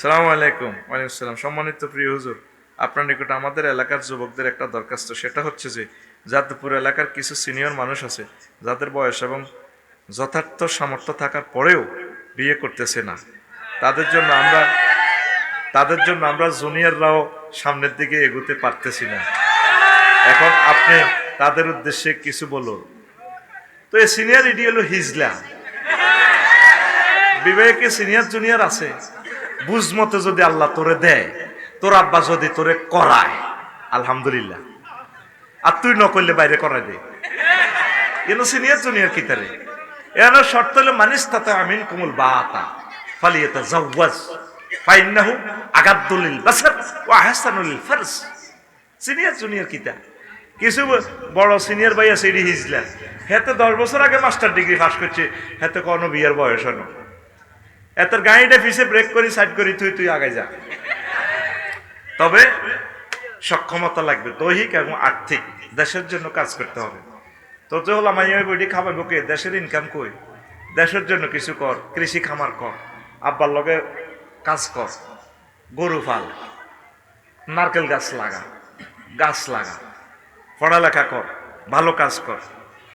সালামু আলাইকুম। ওয়ালাইকুম আসসালাম। সম্মানিত প্রিয় হুজুর, আপনার নিকট আমাদের এলাকার যুবকদের একটা দরখাস্ত, সেটা হচ্ছে যে যাদবপুর এলাকার কিছু সিনিয়র মানুষ আছে যাদের বয়স এবং যথার্থ সামর্থ্য থাকার পরেও বিয়ে করতেছে না। তাদের জন্য আমরা জুনিয়ররাও সামনের দিকে এগোতে পারতেছি না। এখন আপনি তাদের উদ্দেশ্যে কিছু বলুন। তো এই সিনিয়র ইডি হলো হিজলা। বিবেকে সিনিয়র জুনিয়র আছে। বুঝ মতো যদি আল্লাহ তোরে দেয়, তোর আব্বা যদি তোরে করায়, আলহামদুলিল্লাহ। আর তুই নকরলে বাইরে করাই দে। কিন্তু সিনিয়র জুনিয়র কি তারে এর শর্ত হলো মানিস্তাতা আমিন কুমুল বাতা ফালিয়াতা জাওয়াজ ফাইন্নাহু আগাদ্দুল লিল বাসার ওয়া আহসানুল লিল ফারজ। সিনিয়র জুনিয়র কিতা কিছু বড় সিনিয়র ভাই আছে এডি হিজলা, হেতে 10 বছর আগে মাস্টার ডিগ্রি পাস করছে, হেতে কোনো বিয়ের বয়স হলো। এত গাড়িটা পিছে ব্রেক করি সাইড করি তুই আগে যা। তবে সক্ষমতা লাগবে, দৈহিক এবং আর্থিক। দেশের জন্য কাজ করতে হবে। তো হলো মাইয়া বইটি খাবার কে দেশের ইনকাম কই, দেশের জন্য কিছু কর, কৃষি খামার কর, আব্বার লগে কাজ কর, গরু ফাল, নারকেল গাছ লাগা, পড়ালেখা কর, ভালো কাজ কর।